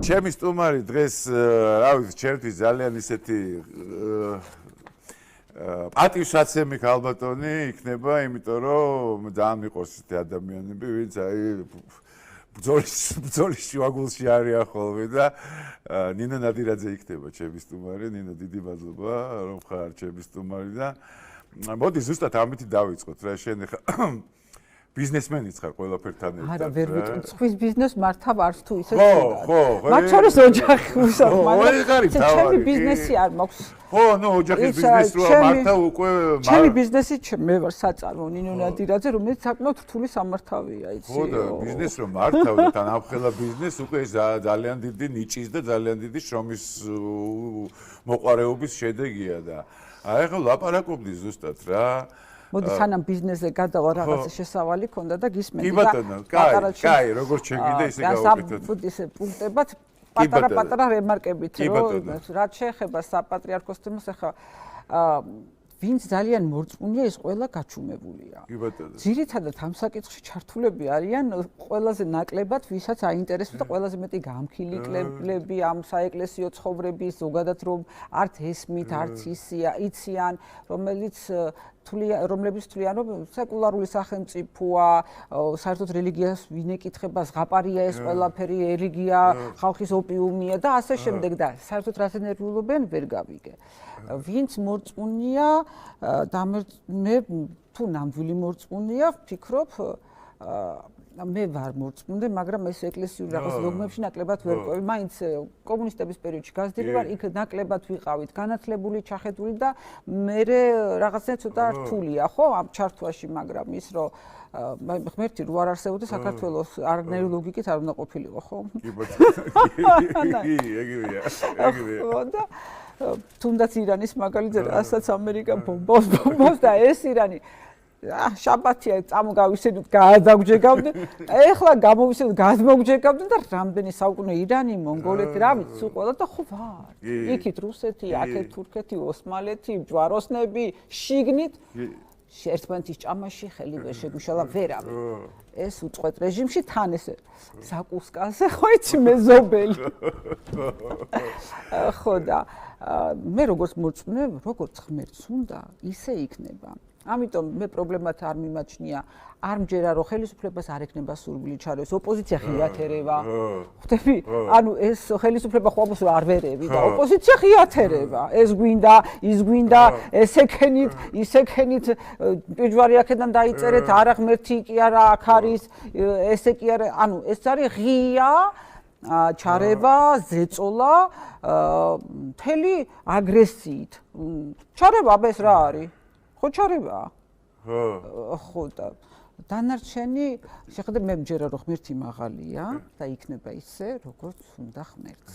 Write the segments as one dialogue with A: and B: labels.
A: ჩემი სტუმარი დღეს რა ვიცი ჩემთვის ძალიან ისეთი პატივსაცემი ქალბატონი იქნება, იმიტომ რომ ძალიან მიყვარს ისეთი ადამიანები, ვინც აი ბრძოლის შუაგულში არიან ხოლმე და ნინო ნადირაძე იქნება ჩემი სტუმარი. ნინო, დიდი მადლობა რომ ხარ ჩემი სტუმარი და მოდი ზუსტად ამით დავიწყოთ რა. შენ ხა ბიზნესმენიც ხარ ყველაფერთან ერთად.
B: არა, ვერ ვიტყვი, ხვის ბიზნესს მართავ არც თუ ისე.
A: ხო.
B: მათ შორის ოჯახი უსახ, მაგრამ ჩემი ბიზნესი არ მაქვს.
A: ხო, ნუ ოჯახის ბიზნესს რო მართავ უკვე
B: ჩემი ბიზნესი მე ვარ საწარმო ნინო ნადირაძე, რომელიც საკმაოდ რთული სამართავია, იცი.
A: ხო და ბიზნესს რო მართავ და თან ამხელა ბიზნესს უკვე ძალიან დიდი ნიჭის და ძალიან დიდი შრომის მოყარეობის შედეგია და აი ახლა ლაპარაკობდი ზუსტად რა.
B: მოდი სანამ ბიზნესზე გადავა რაღაცა შესავალი ქონდა და გისმენდი
A: და კი ბატონო, კაი, როგორც შეგიდა ისე გავუკეთოთ.
B: და ისე პუნქტებად პატარა რემარკებით რომ რაც შეეხება საპატრიარქოს თემას ახლა ვინც ძალიან მორწმუნეა ის ყველა გაჩუმებულია.
A: კი ბატონო.
B: ძირითადად ამ საკითხში ჩართულები არიან ყველაზე ნაკლებად ვისაც აინტერესებს და ყველაზე მეტი გამქილი კლები ამ საეკლესიო ცხოვრების ზოგადად რომ არც ესმით, არც იციან, რომლებიც თვლიან რომ სეკულარული სახელმწიფოა, საერთოდ რელიგიას ვინ ეკითხება, ზღაპარია ეს ყველაფერი, რელიგია ხალხის ოპიუმია და ასე შემდეგ და საერთოდ რაზე ნერვიულობენ ვერ გავიგე. ვინც მორწმუნეა და მე თუ ნამდვილი მორწმუნეა, ვფიქრობ მე ვარ მორწმუნე, მაგრამ ეს ეკლესიური რაღაც დოგმებში ნაკლებად ვერ ყვევი. მაინც კომუნისტების პერიოდში გაზრდილი ვარ, იქ ნაკლებად ვიყავით განათლებული, ჩახედული და მე რაღაცნაირად ცოტა რთულია, ხო, ამ ჩართვაში, მაგრამ ის რომ ღმერთი რო არ არსებობდა საქართველოს არანაირი ლოგიკით არ უნდა ყოფილიყო, ხო?
A: კი ბატონო. კი, ეგრეა.
B: ხო და თუნდაც ირანის მაგალითზე რასაც ამერიკა ბომბავს და ეს ირანი შაბათია წამოგავისენოთ გაადაგჯეგავდნენ ეხლა გამოვისენოთ გადმოგჯეგავდნენ და რამდენი საუკუნე ირანი მონღოლეთი რა ვიცი სულ ყველა და ხო ვარ იქით რუსეთი აქეთ თურქეთი ოსმალეთი ჯვაროსნები შიგნით ერთმანეთის ჭამაში ხელი ვერ შეგვიშალა ვერავე ეს უწყვეტ რეჟიმში თან ეს საკუსკაზე ხო იცი მეზობელი ხო და მე როგორც მორწმუნე როგორც ღმერთს უნდა ისე იქნება ამიტომ მე პრობლემათ არ მიმაჩნია არ მჯერა რომ ხელისუფლებას არ ექნება სურვილი ჩარევს ოპოზიცია ღიათერება ხვდები ანუ ეს ხელისუფლება ხო ამას არ ვერევი და ოპოზიცია ღიათერება ეს გვინდა ის გვინდა ესექენით ისექენით პიჯვარი აქედან დაიწერეთ არა ღმერთი კი არა აქ არის ესე კი არა ანუ ეს არის ღია ჩარევა ზეწოლა მთელი აგრესიით ჩარევა ეს რა არის ხო ჩარევა ხო და დანარჩენი შეხედე მე მჯერა რომ ღმერთი მაღალია და იქნება ისე როგორც უნდა ღმერთს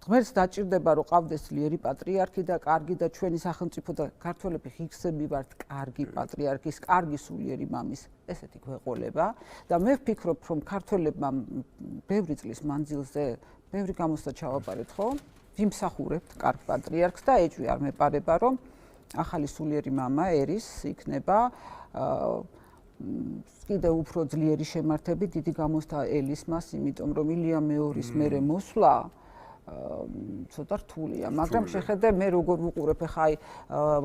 B: ღმერთს დაჭირდება რომ ყავდეს ძლიერი პატრიარქი და კარგი და ჩვენი სახელმწიფო და ქართველები ღირსები ვართ კარგი პატრიარქის კარგი სულიერი მამის ესეთი გვეყოლება და მე ვფიქრობ რომ ქართველებმა ბევრი წლის მანძილზე ბევრი გამოსვლა ჩავაპარეთ ხო ვიმსახურებთ კარგ პატრიარქს და ეჭვი არ მეპარება რომ ახალი სულიერი მამა ერის იქნება კიდევ უფრო ძლიერი შემართებით დიდი გამოსვლა ელისმას იმიტომ რომ ილია მეორის მერე მოსვლა ცოტა რთულია მაგრამ შეხედე მე როგორ ვუყურებ ხა აი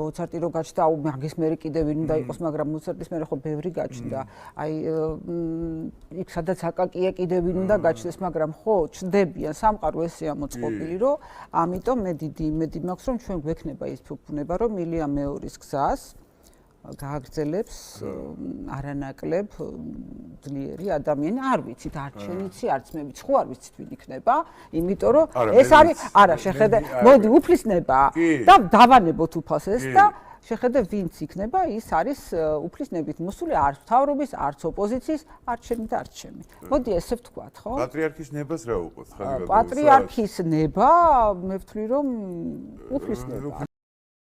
B: მოცარტი რო გაჩნდა მაგის მერე კიდევ ვინ უნდა იყოს მაგრამ მოცარტის მერე ხო ბევრი გაჩნდა აი იქ სადაც აკაკია კიდევ ვინ უნდა გაჩნდეს მაგრამ ხო ჩნდებიან სამყარო ესეა მოწყობილი რომ ამიტომ მე დიდი იმედი მაქვს რომ ჩვენ გვექნება ის ფუფუნება რომ ილია მეორის გზას გააგრძელებს არანაკლებ ძლიერი ადამიანი არ ვიცით არჩენიცი არც მე ვიცი ხო არ ვიცით ვინ იქნება იმიტომ რომ ეს არის არა შეხედე მოდი უფლისნება და დავანებოთ უფალს და შეხედე ვინც იქნება ის არის უფლისნებით მოსული არც მთავრობის არც ოპოზიციის არჩენი და არჩენი მოდი ესე ვთქვათ ხო
A: პატრიარქის ნებას რა უყოთ ხალხი
B: პატრიარქის ნება მე ვთვლი რომ უფლისნება